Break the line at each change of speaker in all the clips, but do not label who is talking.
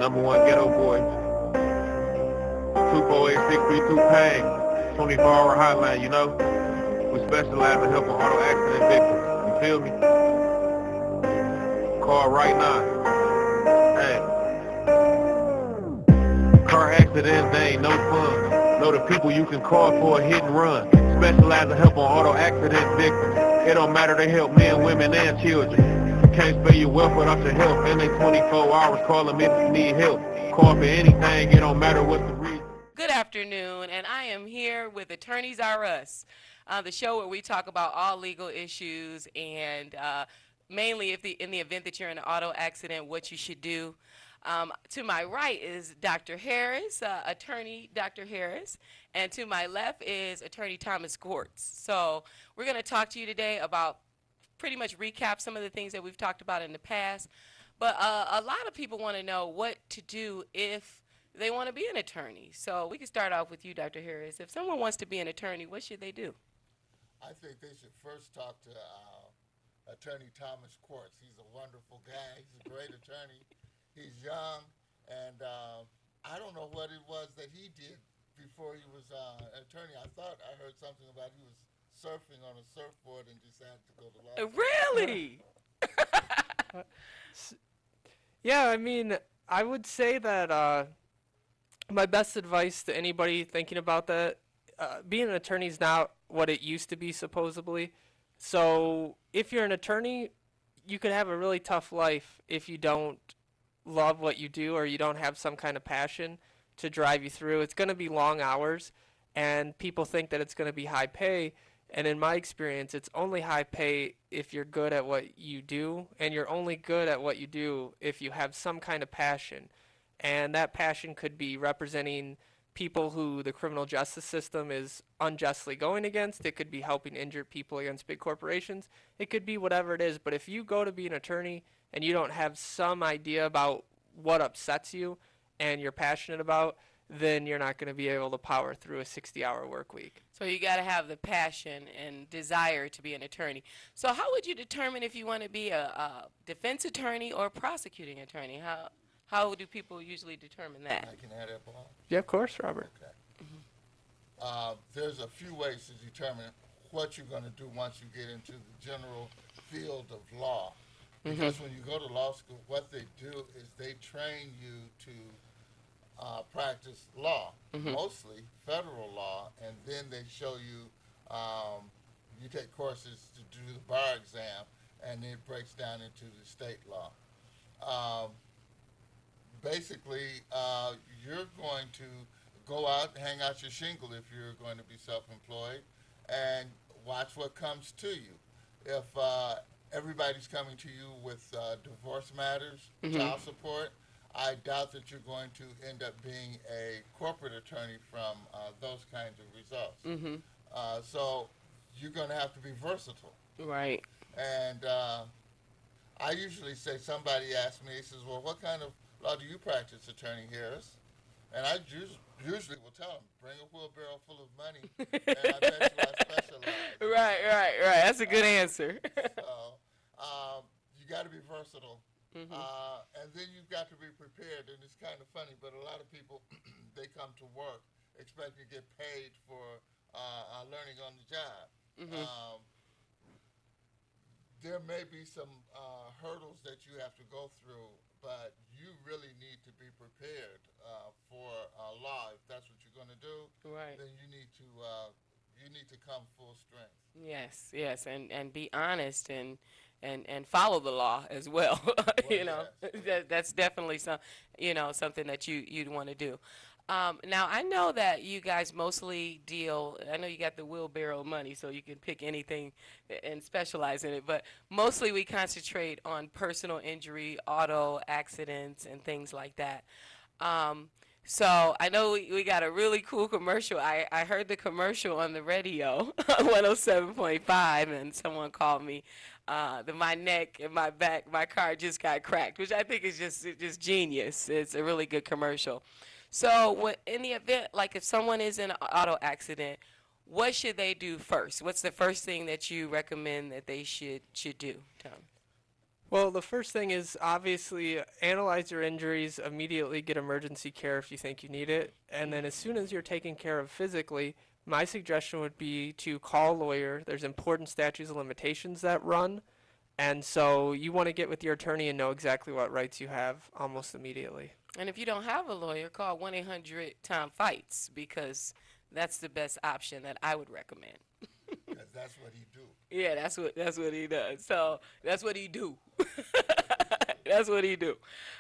Number one ghetto boy. 248-632 Pain. 24-hour hotline, you know? We specialize in helping auto accident victims. You feel me? Call right now. Hey. Car accidents, they ain't no fun. Know the people you can call for a hit and run. Specialize in helping auto accident victims. It don't matter, they help men, women, and children. Can't spare your wealth without your help. And they 24 hours calling me if you need help. Call for anything, it don't matter what's the reason.
Good afternoon, and I am here with Attorneys R Us, the show where we talk about all legal issues and mainly in the event that you're in an auto accident, what you should do. To my right is Dr. Harris, Attorney Dr. Harris, and to my left is Attorney Thomas Quartz. So we're going to talk to you today about pretty much recap some of the things that we've talked about in the past. But a lot of people want to know what to do if they want to be an attorney. So we can start off with you, Dr. Harris. If someone wants to be an attorney, what should they do?
I think they should first talk to Attorney Thomas Quartz. He's a wonderful guy. He's a great attorney. He's young, and I don't know what it was that he did before he was an attorney. I thought I heard something about he was surfing on a surfboard and decided to go to law school.
Really?
Yeah, I mean, I would say that my best advice to anybody thinking about that, being an attorney is not what it used to be, supposedly. So if you're an attorney, you could have a really tough life if you don't love what you do or you don't have some kind of passion to drive you through. It's going to be long hours, and people think that it's going to be high pay. And in my experience, it's only high pay if you're good at what you do, and you're only good at what you do if you have some kind of passion. And that passion could be representing people who the criminal justice system is unjustly going against. It could be helping injured people against big corporations. It could be whatever it is. But if you go to be an attorney and you don't have some idea about what upsets you and you're passionate about, then you're not going to be able to power through a 60-hour work week.
So you got to have the passion and desire to be an attorney. So how would you determine if you want to be a defense attorney or a prosecuting attorney? How do people usually determine that?
I can add that, Paul.
Yeah, of course, Robert.
Okay. There's a few ways to determine what you're going to do once you get into the general field of law. Because when you go to law school, what they do is they train you to practice law, mostly federal law, and then they show you, you take courses to do the bar exam, and it breaks down into the state law. Basically, you're going to go out and hang out your shingle if you're going to be self-employed and watch what comes to you. If everybody's coming to you with divorce matters, child support, I doubt that you're going to end up being a corporate attorney from those kinds of results. So you're going to have to be versatile.
Right.
And I usually say, somebody asks me, he says, well, what kind of law do you practice, Attorney Harris? And I usually will tell them, bring a wheelbarrow full of money, and I bet you I specialize.
Right. That's a good answer.
So you got to be versatile. And then you've got to be prepared. And it's kind of funny, but a lot of people, they come to work expecting to get paid for learning on the job. There may be some hurdles that you have to go through, but you really need to be prepared for law. If that's what you're going to do, then you need to come full strength.
Yes, and be honest and follow the law as well. That's definitely something that you'd want to do. Now, I know that you guys mostly I know you got the wheelbarrow money, so you can pick anything and specialize in it, but mostly we concentrate on personal injury, auto accidents, and things like that. So I know we got a really cool commercial. I heard the commercial on the radio, 107.5, and someone called me. My neck and my back, my car just got cracked, which I think is just genius. It's a really good commercial. So in the event, like if someone is in an auto accident, what should they do first? What's the first thing that you recommend that they should do, Tom?
Well, the first thing is obviously analyze your injuries, immediately get emergency care if you think you need it, and then as soon as you're taken care of physically, my suggestion would be to call a lawyer. There's important statutes of limitations that run, and so you want to get with your attorney and know exactly what rights you have almost immediately.
And if you don't have a lawyer, call 1-800-TOM-FIGHTS because that's the best option that I would recommend.
'Cause that's what he do.
Yeah, that's what he does. So that's what he do. That's what he do.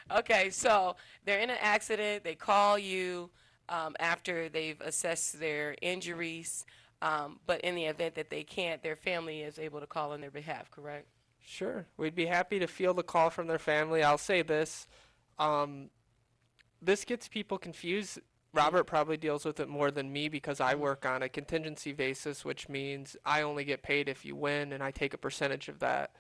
Okay, so they're in an accident. They call you after they've assessed their injuries. But in the event that they can't, their family is able to call on their behalf. Correct?
Sure, we'd be happy to field a call from their family. I'll say this. This gets people confused. Robert probably deals with it more than me because I work on a contingency basis, which means I only get paid if you win, and I take a percentage of that.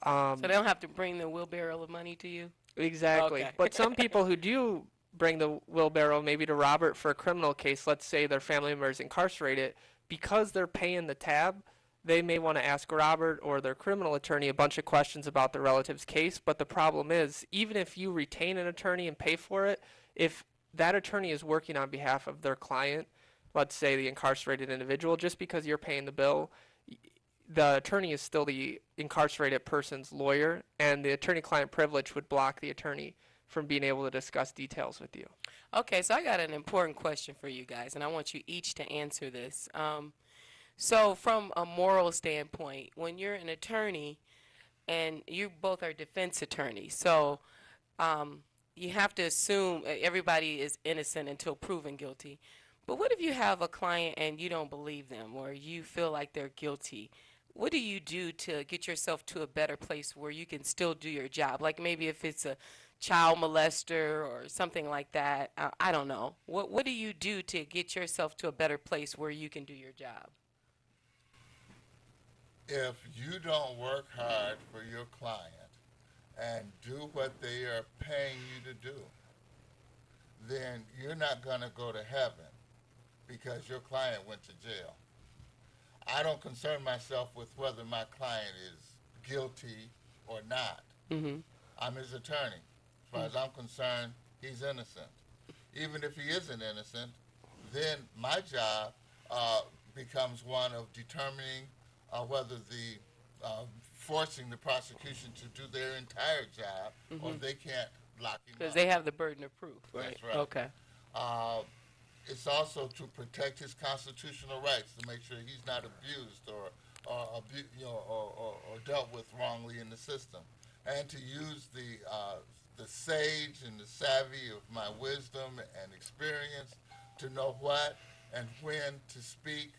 So they don't have to bring the wheelbarrow of money to you?
Exactly.
Okay.
But some people who do bring the wheelbarrow maybe to Robert for a criminal case, let's say their family member is incarcerated, because they're paying the tab, they may want to ask Robert or their criminal attorney a bunch of questions about their relative's case. But the problem is, even if you retain an attorney and pay for it, if that attorney is working on behalf of their client, let's say the incarcerated individual, just because you're paying the bill, the attorney is still the incarcerated person's lawyer, and the attorney-client privilege would block the attorney from being able to discuss details with you.
Okay, so I got an important question for you guys, and I want you each to answer this. So from a moral standpoint, when you're an attorney, and you both are defense attorneys, so you have to assume everybody is innocent until proven guilty. But what if you have a client and you don't believe them, or you feel like they're guilty? What do you do to get yourself to a better place where you can still do your job? Like maybe if it's a child molester or something like that, I don't know. What do you do to get yourself to a better place where you can do your job?
If you don't work hard for your client and do what they are paying you to do, then you're not going to go to heaven because your client went to jail. I don't concern myself with whether my client is guilty or not.
Mm-hmm.
I'm his attorney. As far as I'm concerned, he's innocent. Even if he isn't innocent, then my job becomes one of determining whether forcing the prosecution to do their entire job, or they can't lock him up.
Because they have the burden of proof, right?
That's right.
Okay.
It's also to protect his constitutional rights, to make sure he's not abused or dealt with wrongly in the system, and to use the sage and the savvy of my wisdom and experience to know what and when to speak,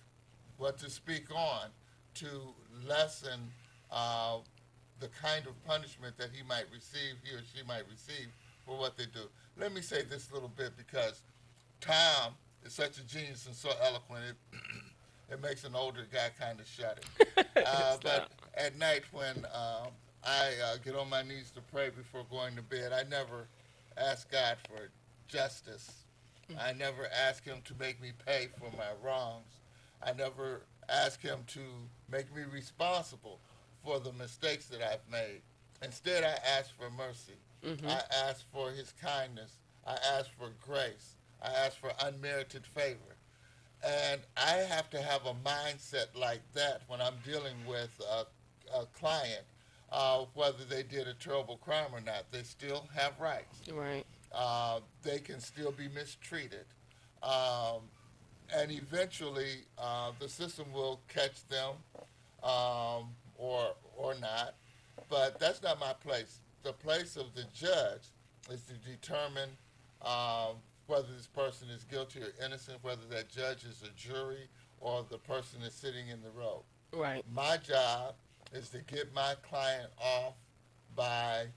what to speak on, to lessen the kind of punishment that he or she might receive for what they do. Let me say this little bit, because Tom is such a genius and so eloquent, it makes an older guy kind of shudder. But at night when I get on my knees to pray before going to bed, I never ask God for justice. I never ask him to make me pay for my wrongs. I never ask him to make me responsible for the mistakes that I've made. Instead, I ask for mercy. I ask for his kindness. I ask for grace. I ask for unmerited favor. And I have to have a mindset like that when I'm dealing with a client, whether they did a terrible crime or not. They still have rights.
Right.
They can still be mistreated. And eventually, the system will catch them or not. But that's not my place. The place of the judge is to determine whether this person is guilty or innocent, whether that judge is a jury or the person is sitting in the row.
Right.
My job is to get my client off by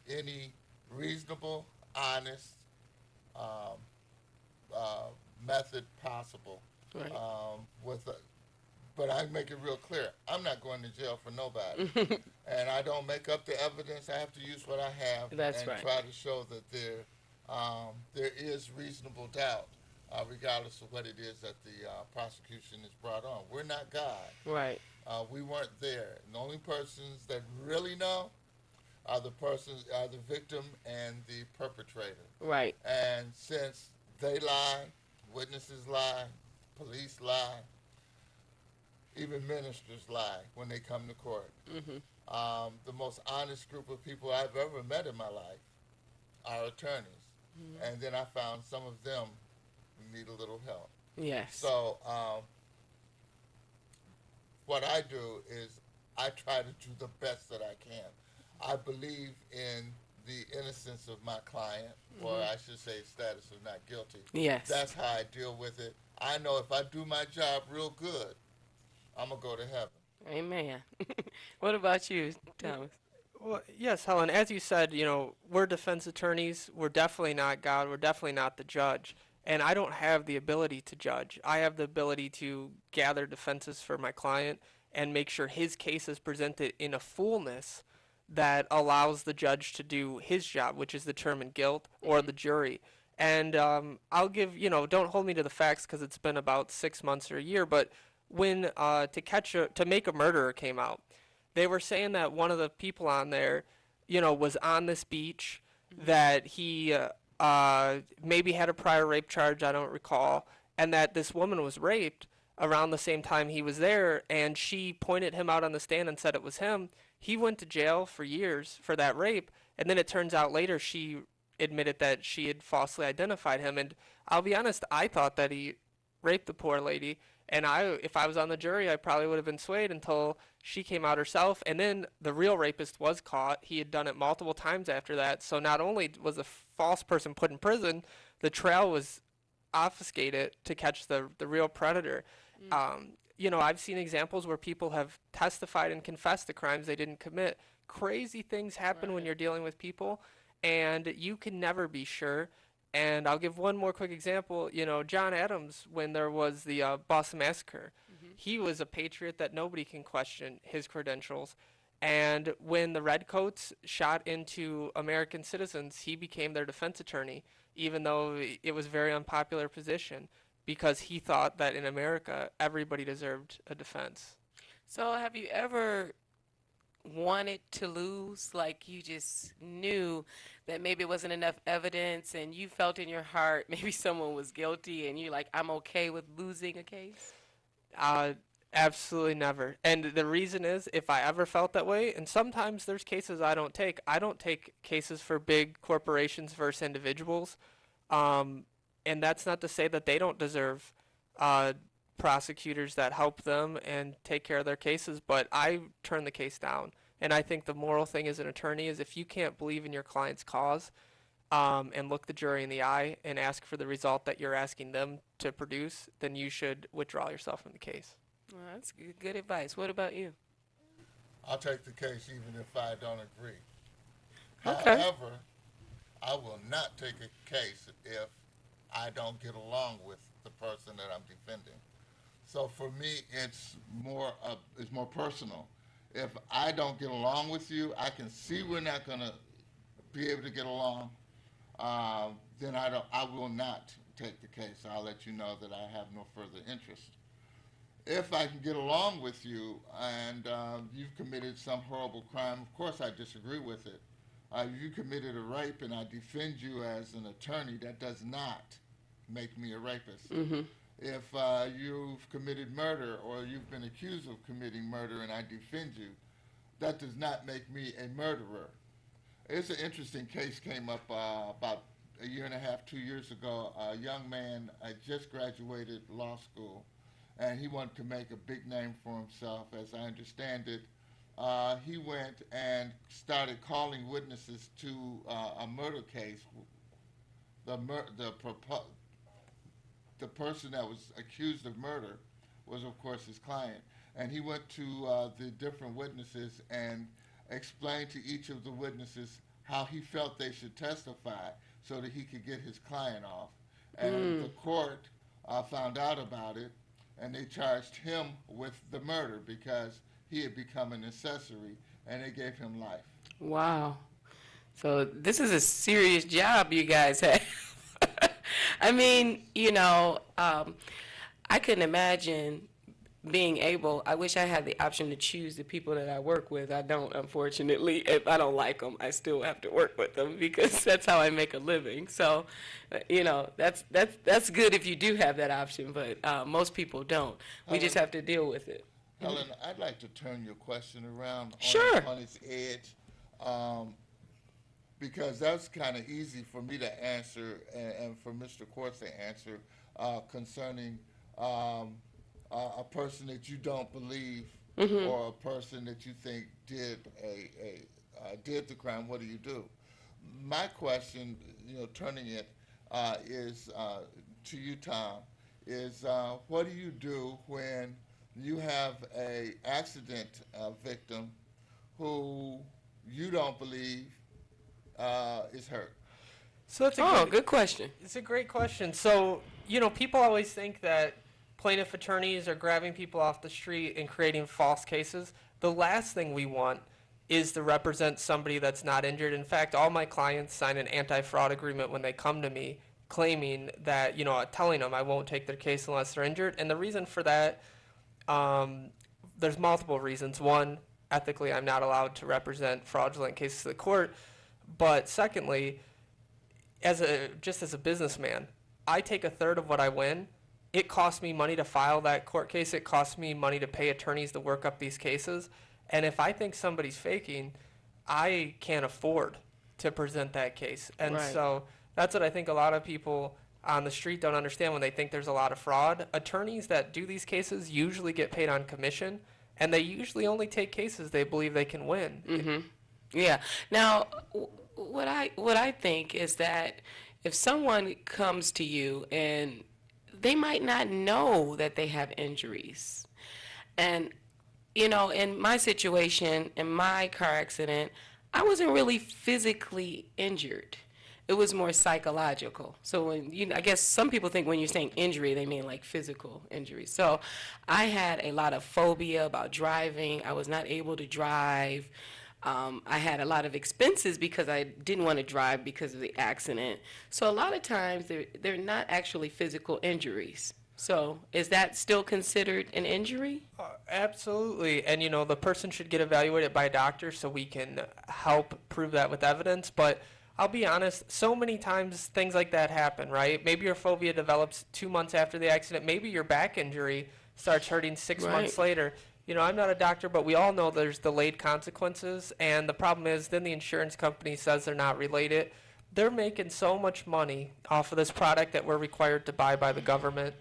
any reasonable, honest method possible.
Right.
But I make it real clear, I'm not going to jail for nobody. And I don't make up the evidence. I have to use what I have.
That's
and
right.
try to show that there is reasonable doubt, regardless of what it is that the prosecution is brought on. We're not God.
Right.
We weren't there. And the only persons that really know are the victim and the perpetrator.
Right.
And since they lie, witnesses lie, police lie, even ministers lie when they come to court. The most honest group of people I've ever met in my life are attorneys. And then I found some of them need a little help.
Yes.
So what I do is I try to do the best that I can. I believe in the innocence of my client, or I should say status of not guilty.
Yes.
That's how I deal with it. I know if I do my job real good, I'm going to go to heaven.
Amen. What about you, Thomas?
Well, yes, Helen, as you said, we're defense attorneys. We're definitely not God. We're definitely not the judge. And I don't have the ability to judge. I have the ability to gather defenses for my client and make sure his case is presented in a fullness that allows the judge to do his job, which is determine guilt, or the jury. And I'll give, don't hold me to the facts because it's been about 6 months or a year, but when To Make a Murderer came out, they were saying that one of the people on there, was on this beach, that he maybe had a prior rape charge, I don't recall, and that this woman was raped around the same time he was there, and she pointed him out on the stand and said it was him. He went to jail for years for that rape, and then it turns out later she admitted that she had falsely identified him. And I'll be honest, I thought that he raped the poor lady, and if I was on the jury, I probably would have been swayed until she came out herself. And then the real rapist was caught. He had done it multiple times after that. So not only was a false person put in prison, the trail was obfuscated to catch the real predator. I've seen examples where people have testified and confessed to crimes they didn't commit. Crazy things happen when you're dealing with people, and you can never be sure. And I'll give one more quick example. John Adams, when there was the Boston Massacre, he was a patriot that nobody can question his credentials. And when the Redcoats shot into American citizens, he became their defense attorney, even though it was a very unpopular position, because he thought that in America, everybody deserved a defense.
So have you ever wanted to lose? Like you just knew that maybe it wasn't enough evidence and you felt in your heart maybe someone was guilty and you're like, I'm okay with losing a case?
Absolutely never. And the reason is, if I ever felt that way, and sometimes there's cases I don't take cases for big corporations versus individuals. And that's not to say that they don't deserve prosecutors that help them and take care of their cases, but I turn the case down. And I think the moral thing as an attorney is, if you can't believe in your client's cause and look the jury in the eye and ask for the result that you're asking them to produce, then you should withdraw yourself from the case.
Well, that's good advice. What about you?
I'll take the case even if I don't agree.
Okay.
However, I will not take a case if I don't get along with the person that I'm defending. So for me, it's more personal. If I don't get along with you, I can see we're not going to be able to get along. Then I will not take the case. I'll let you know that I have no further interest. If I can get along with you and you've committed some horrible crime, of course I disagree with it. If you committed a rape and I defend you as an attorney, that does not make me a rapist. If you've committed murder or you've been accused of committing murder and I defend you, that does not make me a murderer. It's an interesting case came up about a year and a half, 2 years ago. A young man just graduated law school, and he wanted to make a big name for himself. As I understand it, he went and started calling witnesses to a murder case. The person that was accused of murder was, of course, his client. And he went to the different witnesses and explained to each of the witnesses how he felt they should testify so that he could get his client off. And the court found out about it, and they charged him with the murder because he had become an accessory, and they gave him life.
Wow. So this is a serious job you guys have. I mean, I couldn't imagine being able, I wish I had the option to choose the people that I work with. I don't, unfortunately. If I don't like them, I still have to work with them because that's how I make a living. So, that's good if you do have that option, but most people don't. We just have to deal with it.
Helen, I'd like to turn your question around
Sure.
on its edge, because that's kind of easy for me to answer and for Mr. Quartz to answer concerning a person that you don't believe or a person that you think did the crime. What do you do? My question, turning it is to you, Tom, is what do you do when you have a accident victim who you don't believe is hurt?
So that's
Good question.
It's a great question. So, people always think that plaintiff attorneys are grabbing people off the street and creating false cases. The last thing we want is to represent somebody that's not injured. In fact, all my clients sign an anti-fraud agreement when they come to me, claiming that, telling them I won't take their case unless they're injured. And the reason for that, there's multiple reasons. One, ethically, I'm not allowed to represent fraudulent cases to the court. But secondly, just as a businessman, I take a third of what I win. It costs me money to file that court case. It costs me money to pay attorneys to work up these cases. And if I think somebody's faking, I can't afford to present that case. And
Right.
so that's what I think a lot of people on the street don't understand when they think there's a lot of fraud. Attorneys that do these cases usually get paid on commission, and they usually only take cases they believe they can win.
Yeah. Now, what I think is that if someone comes to you and they might not know that they have injuries, and in my situation, in my car accident, I wasn't really physically injured. It was more psychological. So I guess some people think when you're saying injury, they mean like physical injury. So I had a lot of phobia about driving. I was not able to drive. I had a lot of expenses because I didn't want to drive because of the accident. So a lot of times they're not actually physical injuries. So is that still considered an injury?
Absolutely. And, the person should get evaluated by a doctor so we can help prove that with evidence. But I'll be honest, so many times things like that happen, right? Maybe your phobia develops 2 months after the accident. Maybe your back injury starts hurting 6 months later. I'm not a doctor, but we all know there's delayed consequences. And the problem is then the insurance company says they're not related. They're making so much money off of this product that we're required to buy by the government.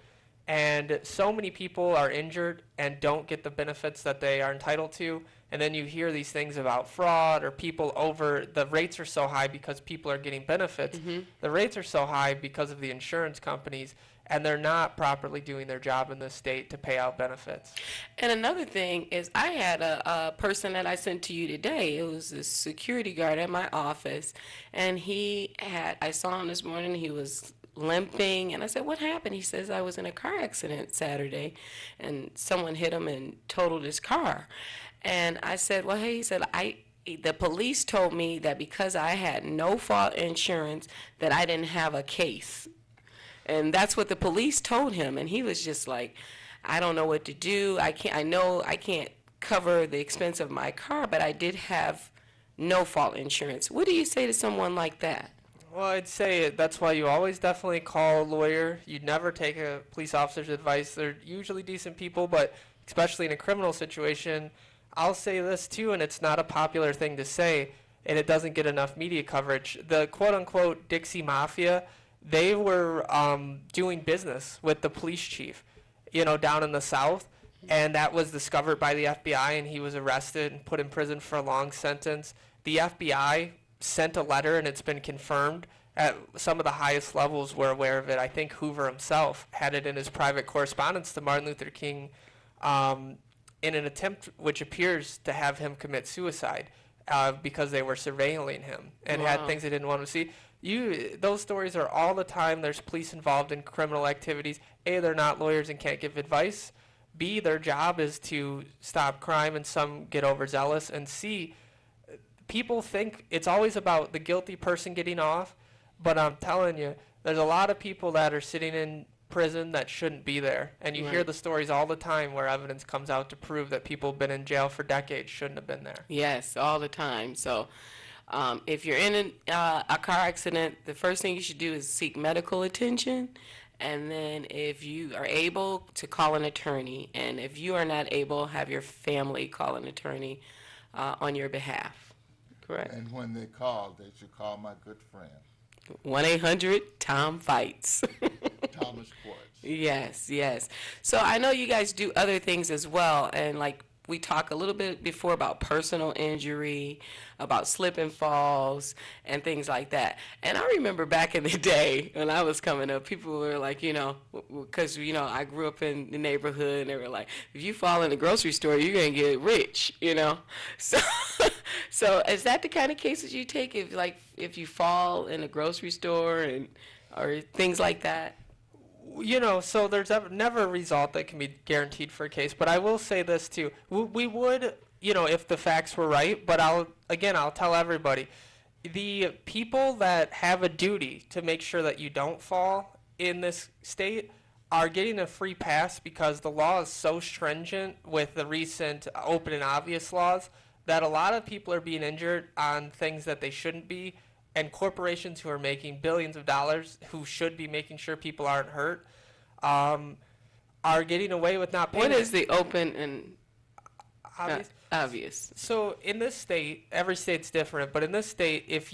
And so many people are injured and don't get the benefits that they are entitled to. And then you hear these things about fraud or the rates are so high because people are getting benefits. The rates are so high because of the insurance companies, and they're not properly doing their job in this state to pay out benefits.
And another thing is I had a person that I sent to you today. It was a security guard at my office, and I saw him this morning. He was limping, and I said, "What happened?" He says, "I was in a car accident Saturday, and someone hit him and totaled his car." And I said, "Well, hey," he said, the police told me that because I had no fault insurance that I didn't have a case." And that's what the police told him, and he was just like, "I don't know what to do. I know I can't cover the expense of my car, but I did have no fault insurance." What do you say to someone like that?
Well, I'd say that's why you always definitely call a lawyer. You'd never take a police officer's advice. They're usually decent people, but especially in a criminal situation, I'll say this too, and it's not a popular thing to say, and it doesn't get enough media coverage. The quote-unquote Dixie Mafia, they were doing business with the police chief, down in the South, and that was discovered by the FBI, and he was arrested and put in prison for a long sentence. The FBI sent a letter, and it's been confirmed. At some of the highest levels were aware of it. I think Hoover himself had it in his private correspondence to Martin Luther King in an attempt which appears to have him commit suicide because they were surveilling him and had things they didn't want to see. Those stories are all the time. There's police involved in criminal activities. A, they're not lawyers and can't give advice. B, their job is to stop crime, and some get overzealous. And C, people think it's always about the guilty person getting off, but I'm telling you, there's a lot of people that are sitting in prison that shouldn't be there. And you hear
Right.
the stories all the time where evidence comes out to prove that people have been in jail for decades shouldn't have been there.
Yes, all the time. So, if you're in a car accident, the first thing you should do is seek medical attention. And then, if you are able, to call an attorney. And if you are not able, have your family call an attorney on your behalf. Correct?
And when they call, they should call my good friend,
1-800-TOM-FIGHTS.
Thomas Quartz.
Yes, yes. So I know you guys do other things as well, and like we talked a little bit before about personal injury, about slip and falls, and things like that. And I remember back in the day when I was coming up, people were like, because I grew up in the neighborhood, and they were like, if you fall in the grocery store, you're gonna get rich, So, so is that the kind of cases you take if you fall in a grocery store or things like that?
So there's never a result that can be guaranteed for a case. But I will say this too: we would, if the facts were right. But I'll tell everybody, the people that have a duty to make sure that you don't fall in this state are getting a free pass because the law is so stringent with the recent open and obvious laws that a lot of people are being injured on things that they shouldn't be. And corporations who are making billions of dollars, who should be making sure people aren't hurt, are getting away with not paying.
What is the open and
obvious?
Obvious?
So in this state, every state's different, but in this state, if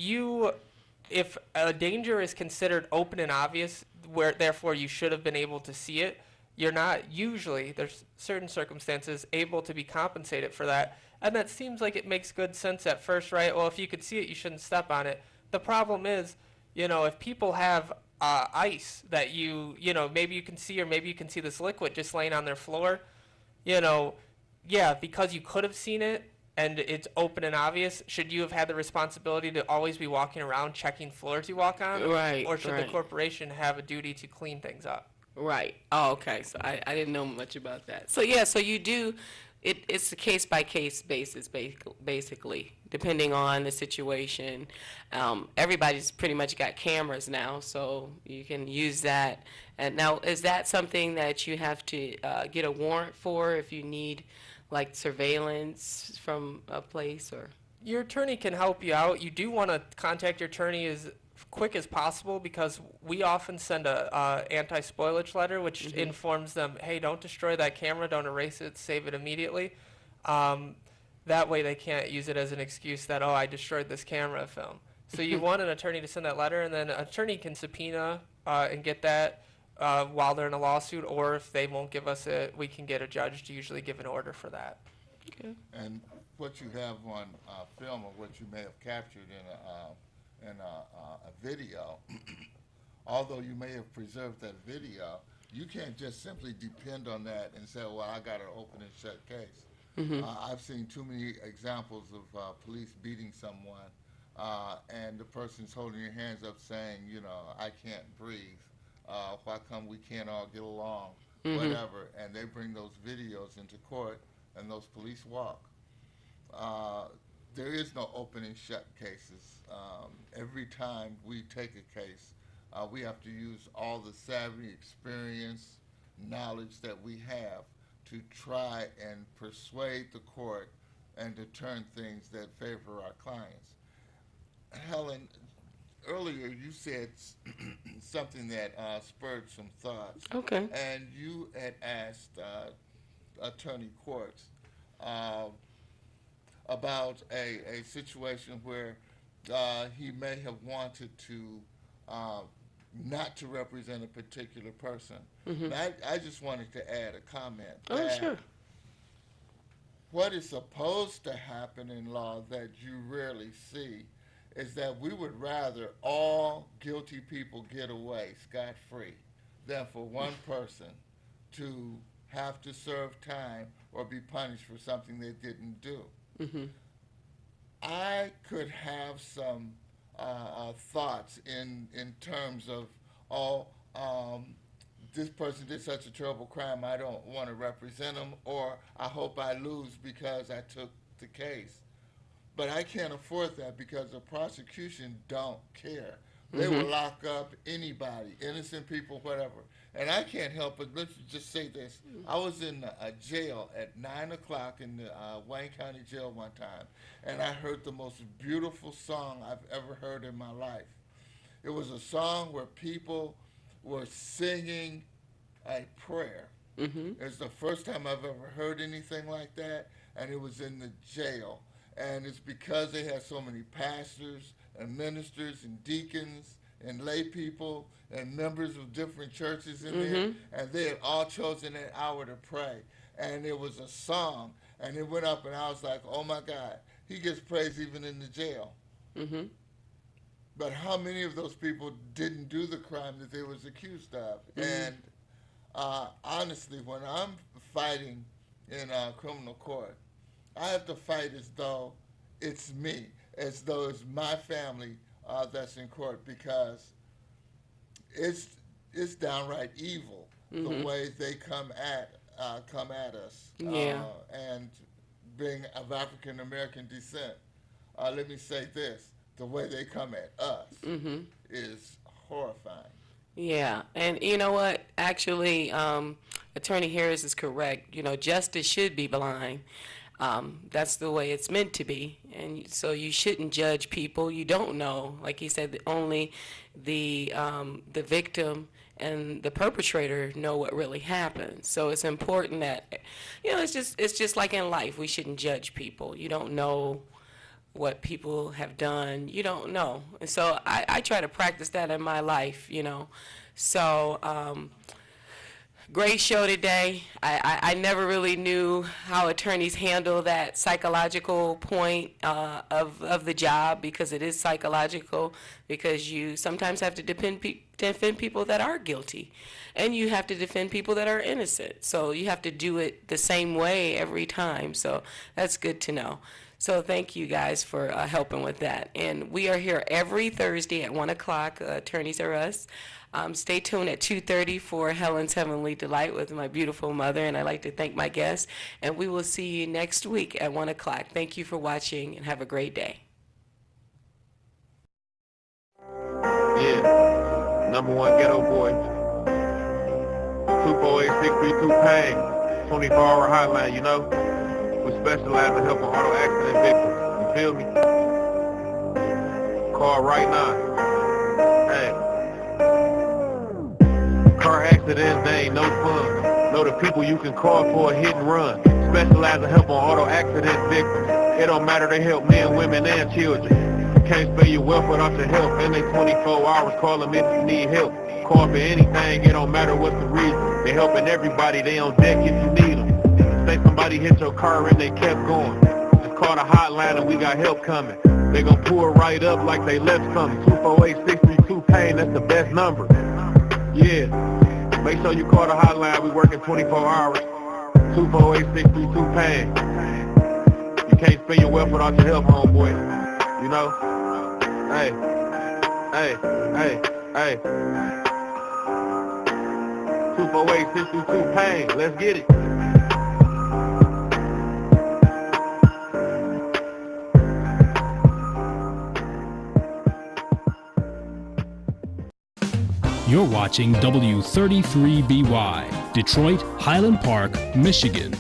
a danger is considered open and obvious, where therefore you should have been able to see it, you're not usually, there's certain circumstances, able to be compensated for that. And that seems like it makes good sense at first, right? Well, if you could see it, you shouldn't step on it. The problem is, if people have ice that maybe you can see, or maybe you can see this liquid just laying on their floor, because you could have seen it and it's open and obvious, should you have had the responsibility to always be walking around checking floors you walk on?
Right,
Or should
right.
the corporation have a duty to clean things up?
Right. Oh, okay. So I didn't know much about that. So yeah, so you do, it's a case-by-case basis, basically, depending on the situation. Everybody's pretty much got cameras now, so you can use that. And now, is that something that you have to get a warrant for if you need, like, surveillance from a place, or?
Your attorney can help you out. You do want to contact your attorney as quick as possible because we often send a anti-spoilage letter which informs them, hey, don't destroy that camera, don't erase it, save it immediately. That way they can't use it as an excuse that, I destroyed this camera film. So you want an attorney to send that letter, and then an attorney can subpoena and get that while they're in a lawsuit, or if they won't give us it, we can get a judge to usually give an order for that.
Okay.
And what you have on film, or what you may have captured in a video, although you may have preserved that video, you can't just simply depend on that and say, well, I got an open and shut case. I've seen too many examples of police beating someone, and the person's holding your hands up saying, I can't breathe. Why come we can't all get along? Whatever. And they bring those videos into court, and those police walk. There is no open and shut cases. Every time we take a case, we have to use all the savvy, experience, knowledge that we have to try and persuade the court and to turn things that favor our clients. Helen, earlier you said something that spurred some thoughts.
Okay.
And you had asked Attorney Quartz about a situation where he may have wanted to not to represent a particular person. I just wanted to add a comment.
Oh, sure.
What is supposed to happen in law that you rarely see is that we would rather all guilty people get away scot-free than for one person to have to serve time or be punished for something they didn't do. I could have some thoughts in terms of, this person did such a terrible crime, I don't want to represent him, or I hope I lose because I took the case. But I can't afford that because the prosecution don't care They will lock up anybody, innocent people, whatever. And I can't help but let's just say this. I was in a jail at 9 o'clock in the Wayne County Jail one time, and I heard the most beautiful song I've ever heard in my life. It was a song where people were singing a prayer. It's the first time I've ever heard anything like that, and it was in the jail. And it's because they had so many pastors and ministers and deacons and lay people and members of different churches in there, and they had all chosen that hour to pray. And it was a song, and it went up, and I was like, oh my God, he gets praise even in the jail. But how many of those people didn't do the crime that they was accused of? And honestly, when I'm fighting in a criminal court, I have to fight as though it's me, as though it's my family that's in court, because it's downright evil the way they come at us. And being of African American descent, let me say this: the way they come at us is horrifying.
Yeah, and you know what? Actually, Attorney Harris is correct. You know, justice should be blind. That's the way it's meant to be, and so you shouldn't judge people. You don't know, like he said, only the victim and the perpetrator know what really happened. So it's important that, you know, it's just like in life. We shouldn't judge people. You don't know what people have done. You don't know, and so I try to practice that in my life. You know, so. Great show today. I never really knew how attorneys handle that psychological point of the job, because it is psychological, because you sometimes have to defend people that are guilty, and you have to defend people that are innocent. So you have to do it the same way every time. So that's good to know. So thank you guys for helping with that. And we are here every Thursday at 1 o'clock, Attorneys Are Us. Stay tuned at 2:30 for Helen's Heavenly Delight with my beautiful mother, and I'd like to thank my guests. And we will see you next week at 1 o'clock. Thank you for watching, and have a great day.
Yeah, #1 ghetto boy. 248-632-PAIN, 24-hour hotline, you know? We specialize in helping auto accident victims. You feel me? Call right now. Hey. Car accidents, they ain't no fun. Know the people you can call for a hit and run. Specialize in helping auto accident victims. It don't matter, they help men, women, and children. Can't spare your wealth without your help. And they 24 hours, call them if you need help. Call for anything, it don't matter what's the reason. They helping everybody, they on deck if you need them. Say somebody hit your car and they kept going. Just call the hotline and we got help coming. They gon' pull right up like they left something. 248-632-PAIN, that's the best number. Yeah, make sure you call the hotline, we working 24 hours. 248-632-PAIN. You can't spend your wealth without your help, homeboy. You know? Hey, hey, hey, hey. 248-632-PAIN, let's get it.
You're watching W33BY, Detroit, Highland Park, Michigan.